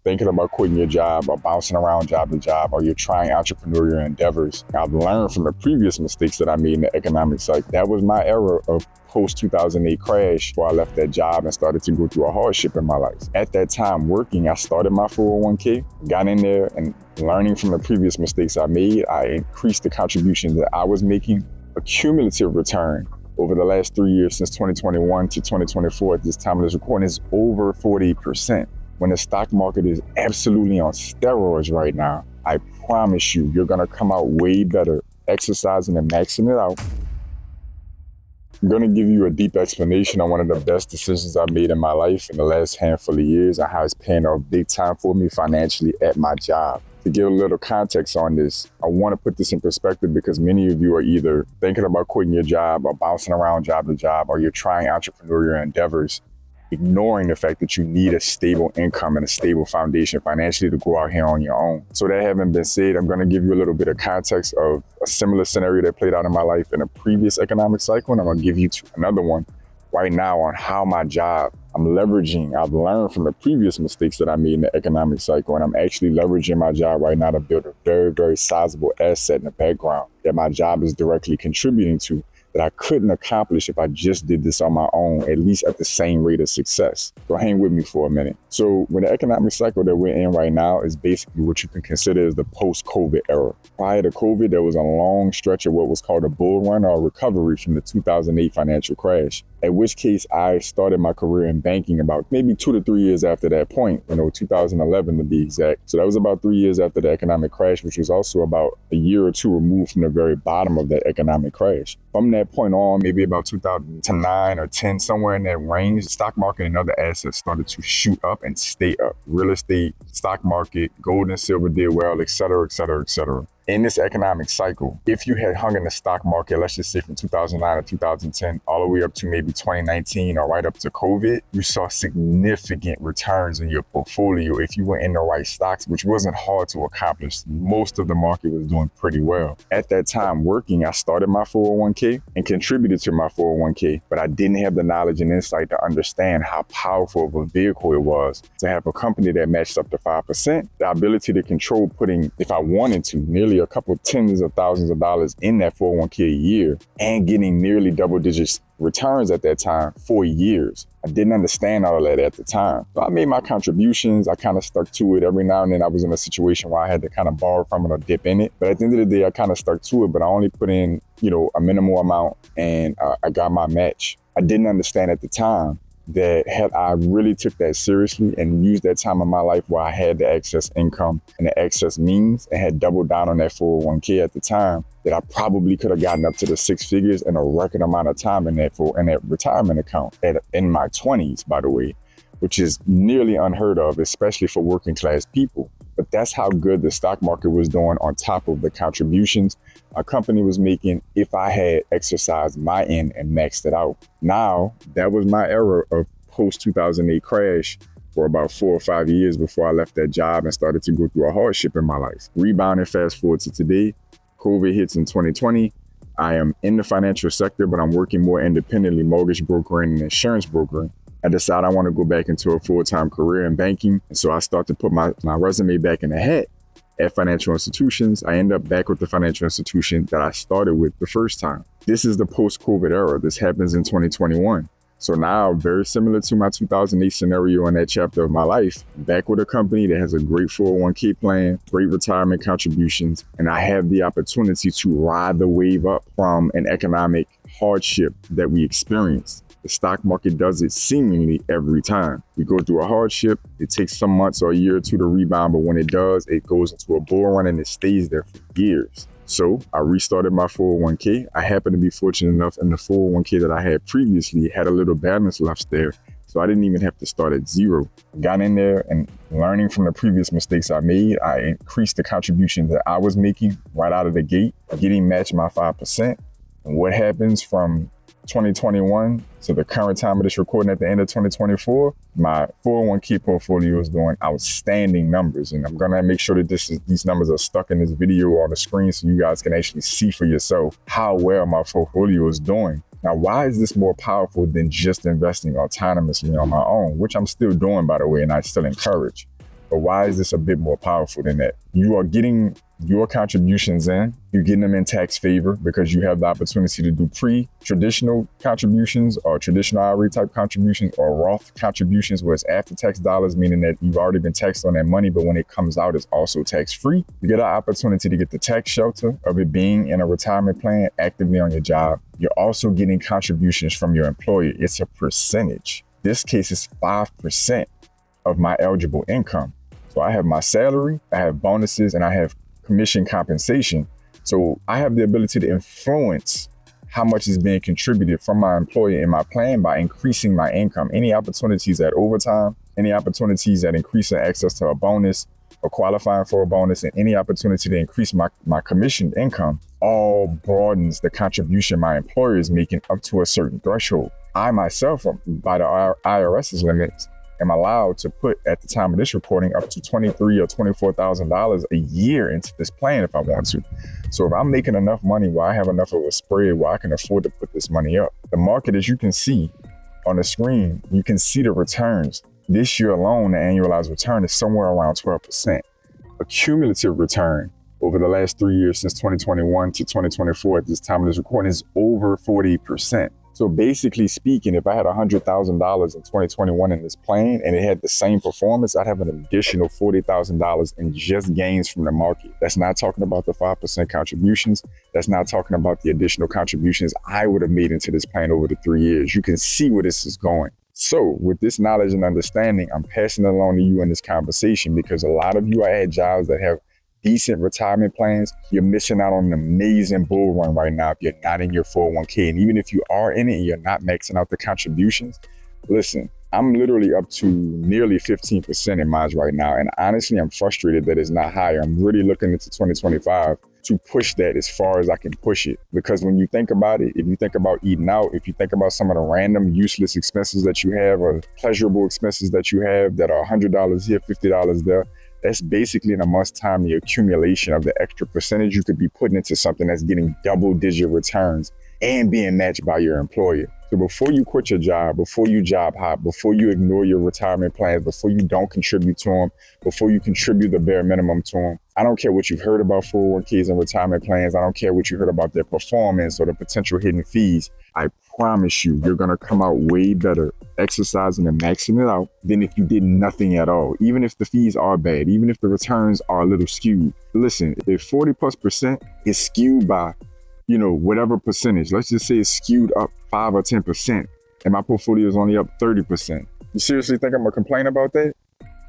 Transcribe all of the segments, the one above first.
thinking about quitting your job or bouncing around job to job, or you're trying entrepreneurial endeavors, I've learned from the previous mistakes that I made in the economic cycle. That was my era of post-2008 crash where I left that job and started to go through a hardship in my life. At that time working, I started my 401k, got in there, and learning from the previous mistakes I made, I increased the contributions that I was making. A cumulative return over the last 3 years since 2021 to 2024 at this time of this recording is over 40%. When the stock market is absolutely on steroids right now, I promise you, you're gonna come out way better exercising and maxing it out. I'm gonna give you a deep explanation on one of the best decisions I've made in my life in the last handful of years and how it's paying off big time for me financially at my job. To give a little context on this, I want to put this in perspective because many of you are either thinking about quitting your job or bouncing around job to job, or you're trying entrepreneurial endeavors, ignoring the fact that you need a stable income and a stable foundation financially to go out here on your own. So that having been said, I'm going to give you a little bit of context of a similar scenario that played out in my life in a previous economic cycle, and I'm going to give you another one right now on how my job, I've learned from the previous mistakes that I made in the economic cycle, and I'm actually leveraging my job right now to build a very, very sizable asset in the background that my job is directly contributing to, that I couldn't accomplish if I just did this on my own, at least at the same rate of success. So hang with me for a minute. So when the economic cycle that we're in right now is basically what you can consider as the post-COVID era. Prior to COVID, there was a long stretch of what was called a bull run or recovery from the 2008 financial crash, at which case I started my career in banking about maybe 2 to 3 years after that point, 2011 to be exact. So that was about 3 years after the economic crash, which was also about a year or two removed from the very bottom of that economic crash. From that point on, maybe about 2009 or 10, somewhere in that range, the stock market and other assets started to shoot up and stay up. Real estate, stock market, gold and silver did well, et cetera, et cetera, et cetera. In this economic cycle, if you had hung in the stock market, let's just say from 2009 to 2010, all the way up to maybe 2019 or right up to COVID, you saw significant returns in your portfolio if you were in the right stocks, which wasn't hard to accomplish. Most of the market was doing pretty well. At that time working, I started my 401k and contributed to my 401k, but I didn't have the knowledge and insight to understand how powerful of a vehicle it was to have a company that matched up to 5%, the ability to control putting, if I wanted to, nearly a couple tens of thousands of dollars in that 401k a year and getting nearly double digits returns at that time for years. I didn't understand all of that at the time. So I made my contributions. I kind of stuck to it. Every now and then I was in a situation where I had to kind of borrow from it or dip in it. But at the end of the day, I kind of stuck to it, but I only put in, a minimal amount and I got my match. I didn't understand at the time that had I really took that seriously and used that time in my life where I had the excess income and the excess means and had doubled down on that 401k at the time, that I probably could have gotten up to the 6 figures in a record amount of time in that retirement account in my 20s, by the way, which is nearly unheard of, especially for working class people. But that's how good the stock market was doing on top of the contributions a company was making if I had exercised my end and maxed it out. Now, that was my era of post-2008 crash for about 4 or 5 years before I left that job and started to go through a hardship in my life. Rebounding fast forward to today, COVID hits in 2020. I am in the financial sector, but I'm working more independently, mortgage brokering and insurance brokering. I decide I want to go back into a full-time career in banking. And so I start to put my resume back in the hat at financial institutions. I end up back with the financial institution that I started with the first time. This is the post-COVID era. This happens in 2021. So now, very similar to my 2008 scenario in that chapter of my life, back with a company that has a great 401k plan, great retirement contributions, and I have the opportunity to ride the wave up from an economic hardship that we experienced. The stock market does it seemingly every time. We go through a hardship, it takes some months or a year or two to rebound, but when it does, it goes into a bull run and it stays there for years. So I restarted my 401k. I happened to be fortunate enough in the 401k that I had previously had a little balance left there. So I didn't even have to start at zero. Got in there and learning from the previous mistakes I made, I increased the contribution that I was making right out of the gate, getting matched my 5%. And what happens from 2021 to the current time of this recording at the end of 2024, my 401k portfolio is doing outstanding numbers. And I'm gonna make sure that these numbers are stuck in this video on the screen so you guys can actually see for yourself how well my portfolio is doing. Now, why is this more powerful than just investing autonomously on my own, which I'm still doing, by the way, and I still encourage? But why is this a bit more powerful than that? You are getting your contributions in, you're getting them in tax favor because you have the opportunity to do pre-traditional contributions or traditional IRA type contributions or Roth contributions where it's after-tax dollars, meaning that you've already been taxed on that money, but when it comes out, it's also tax-free. You get an opportunity to get the tax shelter of it being in a retirement plan actively on your job. You're also getting contributions from your employer. It's a percentage. This case is 5% of my eligible income. So I have my salary, I have bonuses, and I have commission compensation. So I have the ability to influence how much is being contributed from my employer in my plan by increasing my income. Any opportunities at overtime, any opportunities that increase access to a bonus or qualifying for a bonus, and any opportunity to increase my commission income all broadens the contribution my employer is making up to a certain threshold. I myself, by the IRS's limits, am allowed to put, at the time of this reporting, up to $23,000 or $24,000 a year into this plan if I want to. So if I'm making enough money where I have enough of a spread where I can afford to put this money up, the market, as you can see on the screen, you can see the returns. This year alone, the annualized return is somewhere around 12%. A cumulative return over the last 3 years since 2021 to 2024 at this time of this recording is over 40%. So basically speaking, if I had $100,000 in 2021 in this plan and it had the same performance, I'd have an additional $40,000 in just gains from the market. That's not talking about the 5% contributions. That's not talking about the additional contributions I would have made into this plan over the 3 years. You can see where this is going. So with this knowledge and understanding, I'm passing it along to you in this conversation because a lot of you are at jobs that have decent retirement plans. You're missing out on an amazing bull run right now if you're not in your 401k. And even if you are in it and you're not maxing out the contributions, listen, I'm literally up to nearly 15% in mine right now. And honestly, I'm frustrated that it's not higher. I'm really looking into 2025 to push that as far as I can push it. Because when you think about it, if you think about eating out, if you think about some of the random useless expenses that you have or pleasurable expenses that you have that are $100 here, $50 there, that's basically in a month's time the accumulation of the extra percentage you could be putting into something that's getting double-digit returns and being matched by your employer. So before you quit your job, before you job hop, before you ignore your retirement plans, before you don't contribute to them, before you contribute the bare minimum to them, I don't care what you've heard about 401ks and retirement plans. I don't care what you heard about their performance or the potential hidden fees. I promise you, you're going to come out way better exercising and maxing it out than if you did nothing at all. Even if the fees are bad, even if the returns are a little skewed. Listen, if 40+% is skewed by, whatever percentage, let's just say it's skewed up 5 or 10%, and my portfolio is only up 30%. You seriously think I'm gonna complain about that?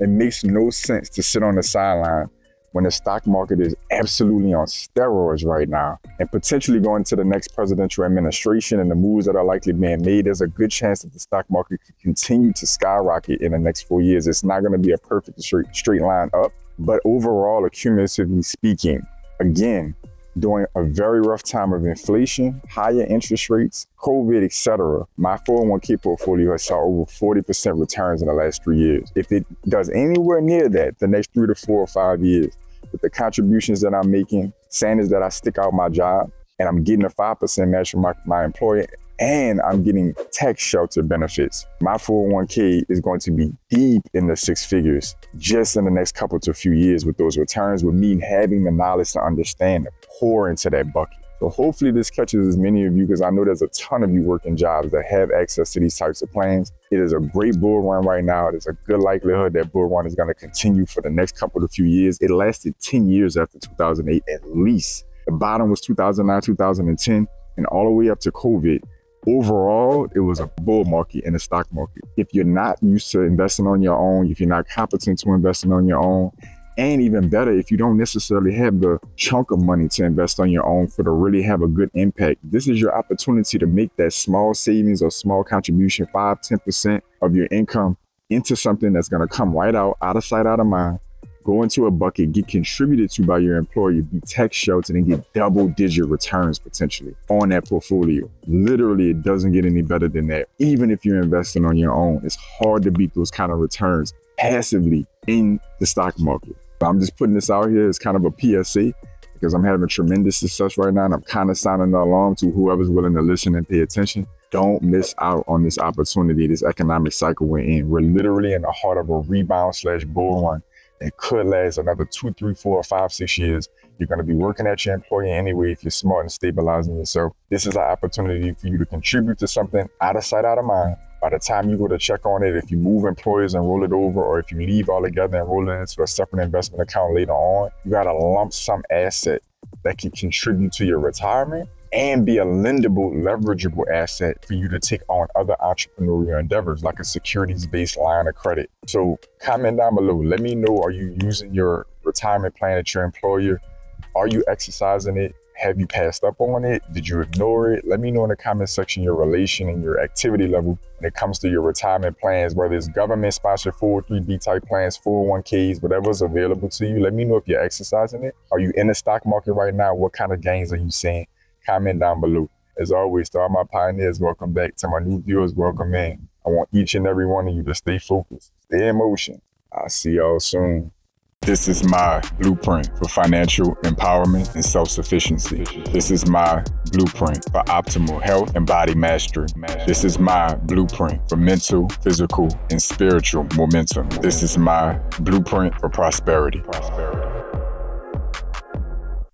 It makes no sense to sit on the sideline when the stock market is absolutely on steroids right now and potentially going to the next presidential administration and the moves that are likely being made. There's a good chance that the stock market could continue to skyrocket in the next 4 years. It's not going to be a perfect straight line up, but overall, accumulatively speaking, again, during a very rough time of inflation, higher interest rates, COVID, etc., my 401k portfolio has saw over 40% returns in the last 3 years. If it does anywhere near that the next 3 to 4 or 5 years, with the contributions that I'm making, saying is that I stick out my job and I'm getting a 5% match from my employer and I'm getting tax shelter benefits, my 401k is going to be deep in the 6 figures just in the next couple to few years with those returns, with me having the knowledge to understand and pour into that bucket. So hopefully this catches as many of you, because I know there's a ton of you working jobs that have access to these types of plans. It is a great bull run right now. There's a good likelihood that bull run is going to continue for the next couple of few years. It lasted 10 years after 2008 at least. The bottom was 2009, 2010, and all the way up to COVID. Overall, it was a bull market in the stock market. If you're not used to investing on your own, if you're not competent to investing on your own, and even better, if you don't necessarily have the chunk of money to invest on your own for to really have a good impact, this is your opportunity to make that small savings or small contribution, 5-10% of your income into something that's going to come right out of sight, out of mind, go into a bucket, get contributed to by your employer, be tax sheltered, and get double-digit returns potentially on that portfolio. Literally, it doesn't get any better than that. Even if you're investing on your own, it's hard to beat those kind of returns passively in the stock market. I'm just putting this out here as kind of a PSA because I'm having tremendous success right now, and I'm kind of sounding the alarm to whoever's willing to listen and pay attention. Don't miss out on this opportunity, this economic cycle we're in. We're literally in the heart of a rebound/bull run. It could last another 2, 3, 4, 5, 6 years. You're going to be working at your employer anyway if you're smart and stabilizing yourself. This is an opportunity for you to contribute to something out of sight, out of mind. By the time you go to check on it, if you move employers and roll it over, or if you leave altogether and roll it into a separate investment account later on, you got a lump sum asset that can contribute to your retirement and be a lendable, leverageable asset for you to take on other entrepreneurial endeavors, like a securities-based line of credit. So comment down below. Let me know, are you using your retirement plan at your employer? Are you exercising it? Have you passed up on it? Did you ignore it? Let me know in the comment section your relation and your activity level when it comes to your retirement plans, whether it's government-sponsored 403b type plans, 401ks, whatever's available to you. Let me know if you're exercising it. Are you in the stock market right now? What kind of gains are you seeing? Comment down below. As always, to all my pioneers, welcome back. To my new viewers, welcome in. I want each and every one of you to stay focused, stay in motion. I'll see y'all soon. This is my blueprint for financial empowerment and self-sufficiency. This is my blueprint for optimal health and body mastery. This is my blueprint for mental, physical, and spiritual momentum. This is my blueprint for prosperity.